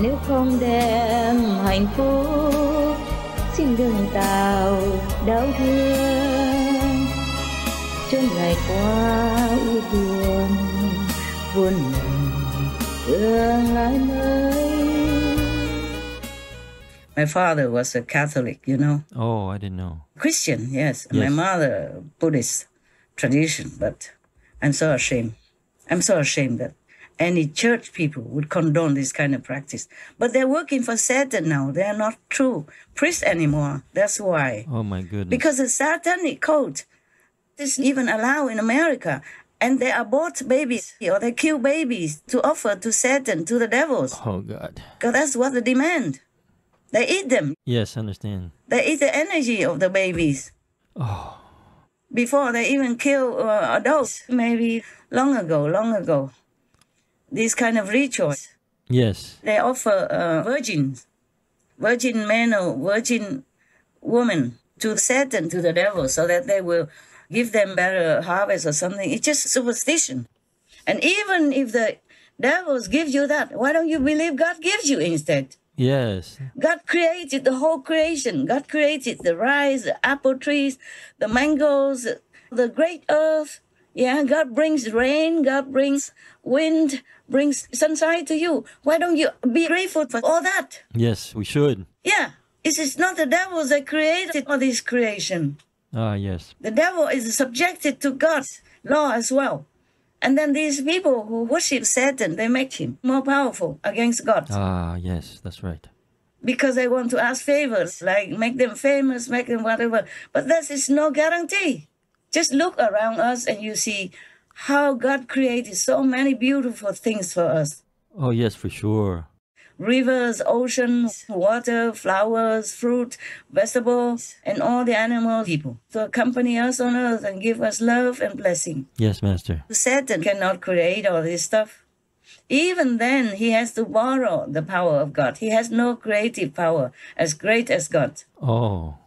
Nếu không đem hạnh phúc, xin đừng tạo đau thương. Chốn ngày qua u buồn, buồn mình thương ai nơi. My father was a Catholic, you know. Oh, I didn't know. Christian, yes. Yes. My mother, Buddhist tradition, but I'm so ashamed. I'm so ashamed that any church people would condone this kind of practice. But they're working for Satan now. They're not true priests anymore. That's why. Oh, my goodness. Because the satanic cult is even allowed in America. And they abort babies or they kill babies to offer to Satan, to the devils. Oh, God. Because that's what they demand. They eat them. Yes, I understand. They eat the energy of the babies. Oh. Before they even kill adults, maybe long ago. These kind of rituals. Yes. They offer virgin men or virgin women to Satan, to the devil, so that they will give them better harvest or something. It's just superstition. And even if the devils give you that, why don't you believe God gives you instead? Yes. God created the whole creation. God created the rice, the apple trees, the mangoes, the great earth. Yeah, God brings rain, God brings wind, brings sunshine to you. Why don't you be grateful for all that? Yes, we should. Yeah, it is not the devil that created all this creation. Ah, yes. The devil is subjected to God's law as well. And then these people who worship Satan, they make him more powerful against God. Ah, yes, that's right. Because they want to ask favors, like make them famous, make them whatever. But that is no guarantee. Just look around us and you see how God created so many beautiful things for us. Oh, yes, for sure. Rivers, oceans, water, flowers, fruit, vegetables, and all the animal people to accompany us on earth and give us love and blessing. Yes, Master. Satan cannot create all this stuff. Even then, he has to borrow the power of God. He has no creative power as great as God. Oh.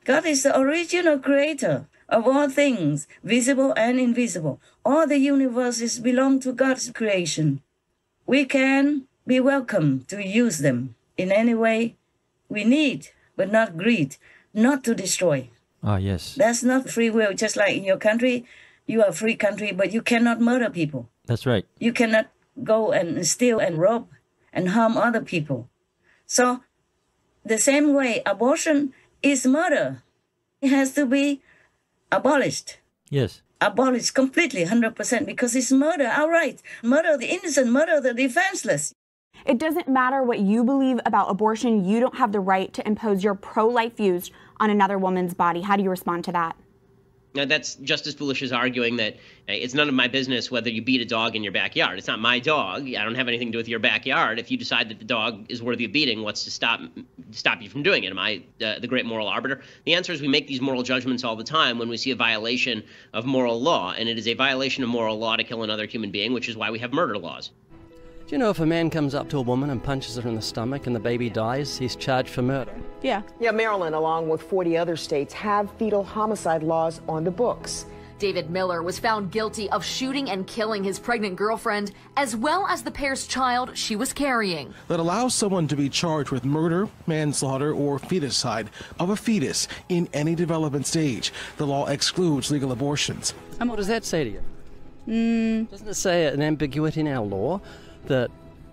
God is the original creator of all things, visible and invisible. All the universes belong to God's creation. We can be welcome to use them in any way we need, but not greed, not to destroy. Ah, yes. That's not free will. Just like in your country, you are a free country, but you cannot murder people. That's right. You cannot go and steal and rob and harm other people. So the same way, abortion is murder. It has to be abolished. Yes. Abolished completely, 100%, because it's murder outright. Murder the innocent, murder the defenseless. It doesn't matter what you believe about abortion. You don't have the right to impose your pro-life views on another woman's body. How do you respond to that? Now, that's just as foolish as arguing that it's none of my business whether you beat a dog in your backyard. It's not my dog. I don't have anything to do with your backyard. If you decide that the dog is worthy of beating, what's to stop you from doing it? Am I the great moral arbiter? The answer is we make these moral judgments all the time when we see a violation of moral law, and it is a violation of moral law to kill another human being, which is why we have murder laws. Do you know if a man comes up to a woman and punches her in the stomach and the baby dies, he's charged for murder? Yeah. Yeah, Maryland, along with 40 other states, have fetal homicide laws on the books. David Miller was found guilty of shooting and killing his pregnant girlfriend, as well as the pair's child she was carrying. That allows someone to be charged with murder, manslaughter, or feticide of a fetus in any development stage. The law excludes legal abortions. And what does that say to you? Doesn't it say an ambiguity in our law? That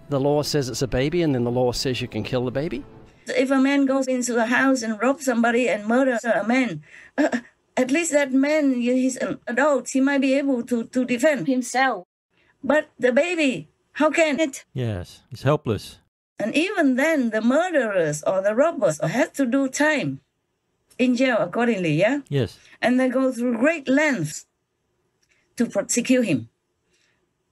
the law says it's a baby and then the law says you can kill the baby? If a man goes into a house and robs somebody and murders a man, at least that man, he's an adult, he might be able to defend himself. But the baby, how can it? Yes, he's helpless. And even then, the murderers or the robbers have to do time in jail accordingly, yeah? Yes. And they go through great lengths to prosecute him.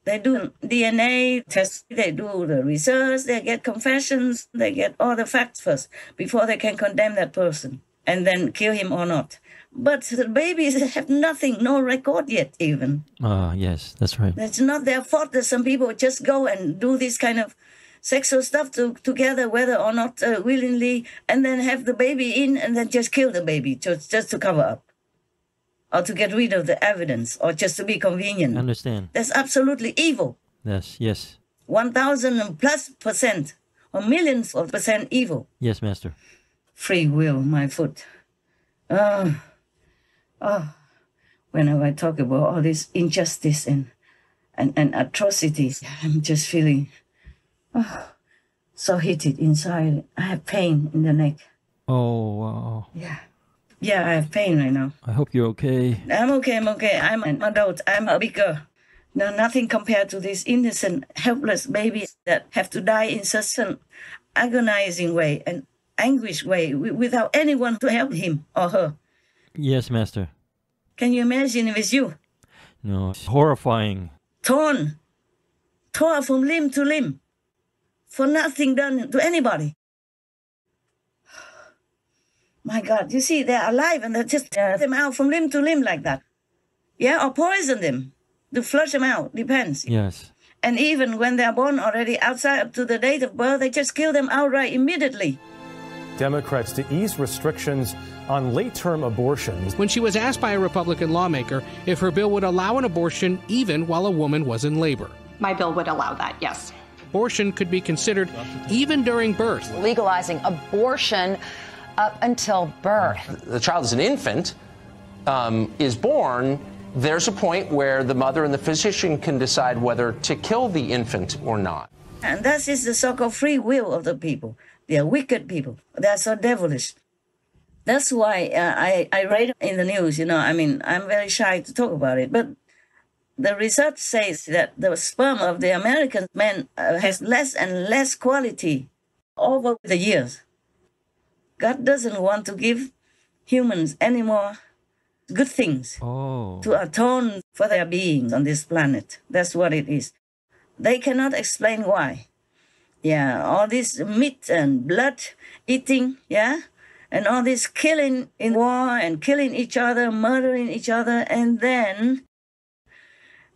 They do DNA tests, they do the research, they get confessions, they get all the facts first before they can condemn that person and then kill him or not. But the babies have nothing, no record yet even. Ah, yes, that's right. It's not their fault that some people just go and do this kind of sexual stuff together, whether or not willingly, and then have the baby in and then just kill the baby just to cover up. Or to get rid of the evidence, or just to be convenient. I understand. That's absolutely evil. Yes, yes. 1,000+ % or millions of percent evil. Yes, Master. Free will, my foot. Whenever I talk about all this injustice and atrocities, I'm just feeling so heated inside. I have pain in the neck. Oh, wow. Yeah, I have pain right now. I hope you're okay. I'm okay. I'm an adult. I'm a big girl. No, nothing compared to these innocent, helpless babies that have to die in such an agonizing way and anguish way without anyone to help him or her. Yes, Master. Can you imagine if it's you? No, it's horrifying. Torn from limb to limb, for nothing done to anybody. My God, you see, they're alive and they just tear them out from limb to limb like that. Yeah, or poison them to flush them out, depends. Yes. And even when they're born already outside up to the date of birth, they just kill them outright immediately. Democrats to ease restrictions on late-term abortions. When she was asked by a Republican lawmaker if her bill would allow an abortion even while a woman was in labor. My bill would allow that, yes. Abortion could be considered even during birth. Legalizing abortion up until birth. The child is an infant, is born. There's a point where the mother and the physician can decide whether to kill the infant or not. And that is the so-called free will of the people. They are wicked people. They are so devilish. That's why I read in the news, I'm very shy to talk about it. But the research says that the sperm of the American men has less and less quality over the years. God doesn't want to give humans any more good things to atone for their being on this planet. That's what it is. They cannot explain why. Yeah, all this meat and blood eating, and all this killing in war and killing each other, murdering each other, and then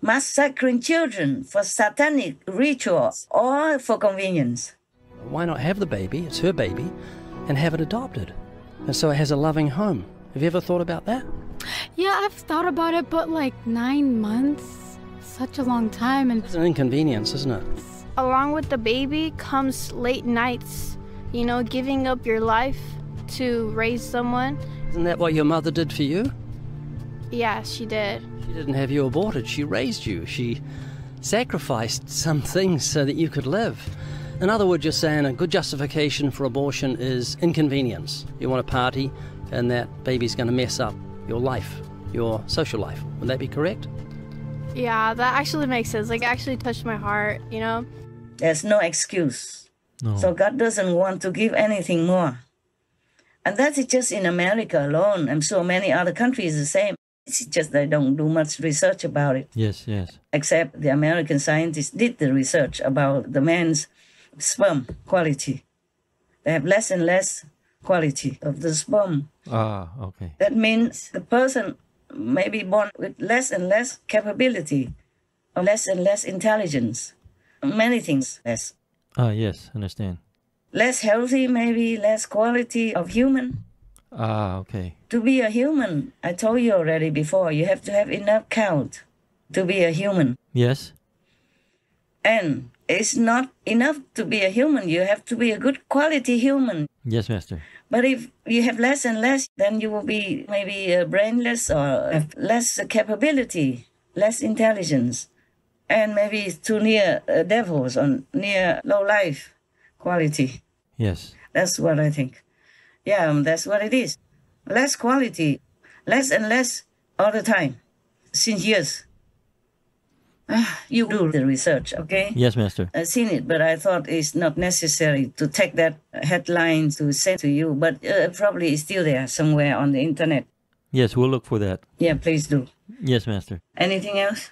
massacring children for satanic rituals or for convenience. Why not have the baby, it's her baby, and have it adopted? And so it has a loving home. Have you ever thought about that? Yeah, I've thought about it, but 9 months, such a long time. And it's an inconvenience, isn't it? Along with the baby comes late nights, giving up your life to raise someone. Isn't that what your mother did for you? Yeah, she did. She didn't have you aborted, she raised you. She sacrificed some things so that you could live. In other words, you're saying a good justification for abortion is inconvenience. You want a party, and that baby's going to mess up your life, your social life. Would that be correct? Yeah, that actually makes sense. It actually touched my heart, There's no excuse. No. So God doesn't want to give anything more. And that is just in America alone. I'm sure many other countries the same. It's just they don't do much research about it. Yes. Except the American scientists did the research about the man's sperm quality. They have less and less quality of the sperm. Okay. That means the person may be born with less and less capability, or less and less intelligence. Many things less. Yes, understand. Less healthy, maybe less quality of human. Okay. To be a human, I told you already before, you have to have enough count to be a human. Yes. And it's not enough to be a human. You have to be a good quality human. Yes, Master. But if you have less and less, then you will be maybe brainless or have less capability, less intelligence, and maybe too near devils or near low life quality. Yes. That's what I think. Yeah, that's what it is. Less quality, less and less all the time, since years. You do the research, okay? Yes, Master. I've seen it, but I thought it's not necessary to take that headline to send to you, but probably it's still there somewhere on the internet. Yes, we'll look for that. Yeah, please do. Yes, Master. Anything else?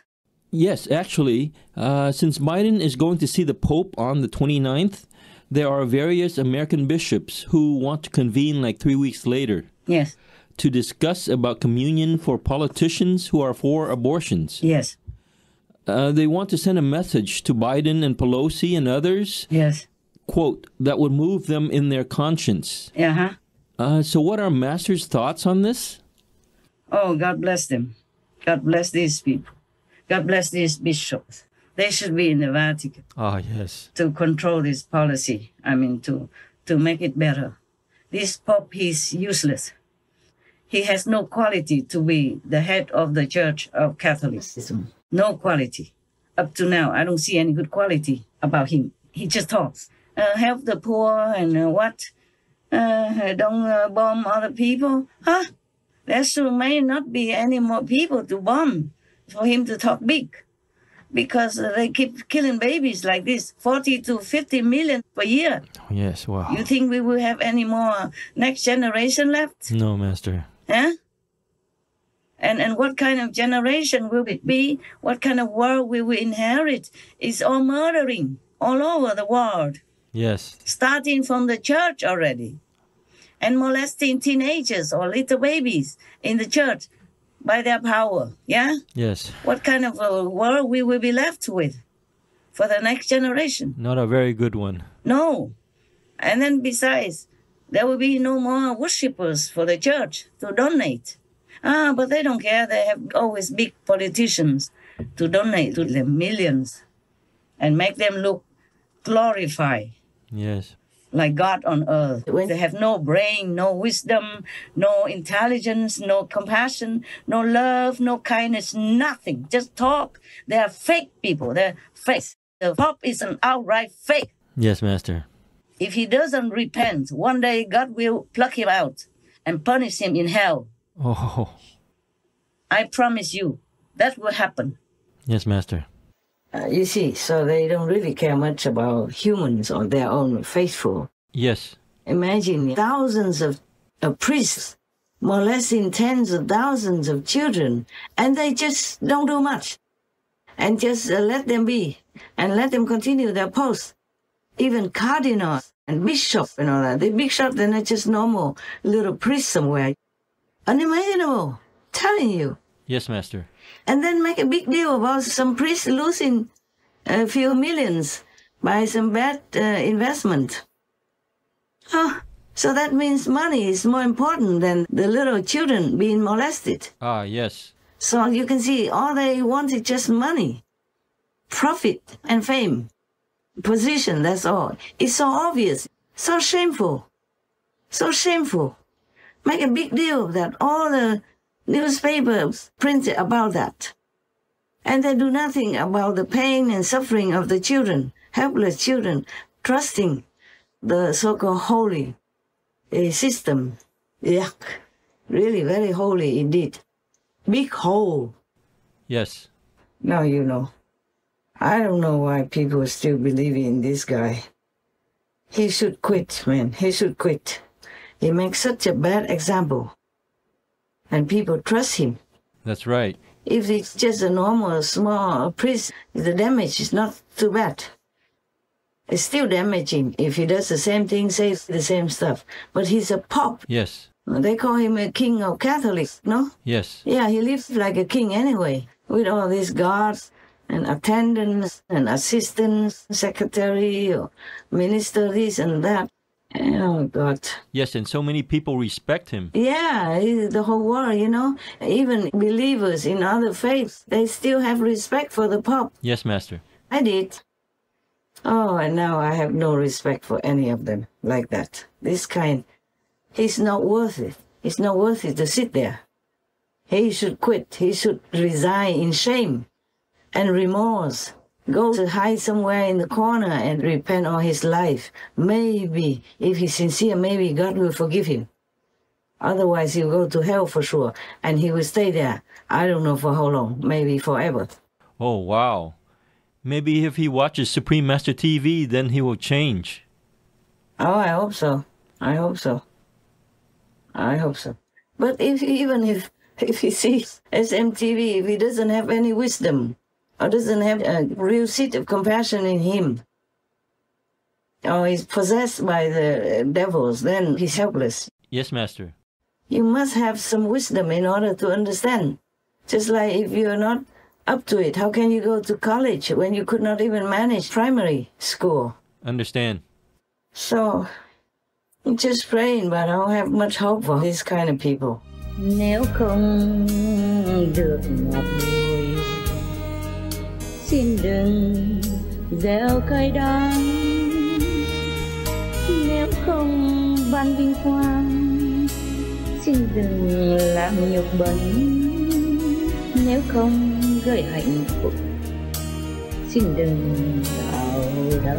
Yes, actually, since Biden is going to see the Pope on the 29th, there are various American bishops who want to convene 3 weeks later. Yes. To discuss about communion for politicians who are for abortions. Yes. They want to send a message to Biden and Pelosi and others. Yes. Quote, that would move them in their conscience. So what are Master's thoughts on this? Oh, God bless them. God bless these people. God bless these bishops. They should be in the Vatican. Ah, yes. To control this policy. I mean, to make it better. This Pope, he's useless. He has no quality to be the head of the Church of Catholicism. No quality. Up to now, I don't see any good quality about him. He just talks. Help the poor and what? Don't bomb other people. Huh? There should may not be any more people to bomb for him to talk big. Because they keep killing babies like this, 40 to 50 million per year. Yes, wow. You think we will have any more next generation left? No, Master. Huh? And what kind of generation will it be? What kind of world will we inherit? It's all murdering all over the world. Yes. Starting from the church already. And molesting teenagers or little babies in the church by their power. Yeah? Yes. What kind of a world we will be left with for the next generation? Not a very good one. No. And then besides, there will be no more worshippers for the church to donate. But they don't care. They have always big politicians to donate to them millions and make them look glorified. Yes. Like God on earth. When they have no brain, no wisdom, no intelligence, no compassion, no love, no kindness, nothing. Just talk. They are fake people. They're fake. The Pope is an outright fake. Yes, Master. If he doesn't repent, one day God will pluck him out and punish him in hell. Oh. I promise you, that will happen. Yes, Master. You see, so they don't really care much about humans or their own faithful. Yes. Imagine thousands of priests molesting tens of thousands of children, and they just don't do much. And just let them be, and let them continue their posts. Even cardinals and bishops and all that. The bishops, they're not just normal little priests somewhere. Unimaginable, telling you. Yes, Master. And then make a big deal about some priest losing a few millions by some bad investment. So that means money is more important than the little children being molested. Ah, yes. So you can see all they want is just money, profit and fame, position, that's all. It's so obvious, so shameful, so shameful. Make a big deal of that. All the newspapers printed about that. And they do nothing about the pain and suffering of the children, helpless children, trusting the so-called holy system. Yuck. Really very holy indeed. Big hole. Yes. Now you know. I don't know why people still believe in this guy. He should quit, man. He should quit. He makes such a bad example. And people trust him. That's right. If it's just a normal, small priest, the damage is not too bad. It's still damaging if he does the same thing, says the same stuff. But he's a pope. Yes. They call him a king of Catholics, no? Yes. Yeah, he lives like a king anyway, with all these guards and attendants and assistants, secretary or minister, this and that. Oh, God. Yes, and so many people respect him. Yeah, the whole world, you know. Even believers in other faiths, they still have respect for the Pope. Yes, Master. I did. Oh, and now I have no respect for any of them like that. This kind, he's not worth it. It's not worth it to sit there. He should quit. He should resign in shame and remorse. Go to hide somewhere in the corner and repent all his life. Maybe, if he's sincere, maybe God will forgive him. Otherwise, he'll go to hell for sure, and he will stay there. I don't know for how long, maybe forever. Oh, wow. Maybe if he watches Supreme Master TV, then he will change. Oh, I hope so. I hope so. I hope so. But even if he sees SMTV, if he doesn't have any wisdom, or doesn't have a real seed of compassion in him, or is possessed by the devils, then he's helpless. Yes, Master. You must have some wisdom in order to understand. Just like if you're not up to it, how can you go to college when you could not even manage primary school? Understand. So, I'm just praying, but I don't have much hope for these kind of people. Nếu không được một người xin đừng gieo cay đắng, nếu không ban vinh quang, xin đừng làm nhục bẩn, nếu không gây hạnh phúc, xin đừng tạo đau.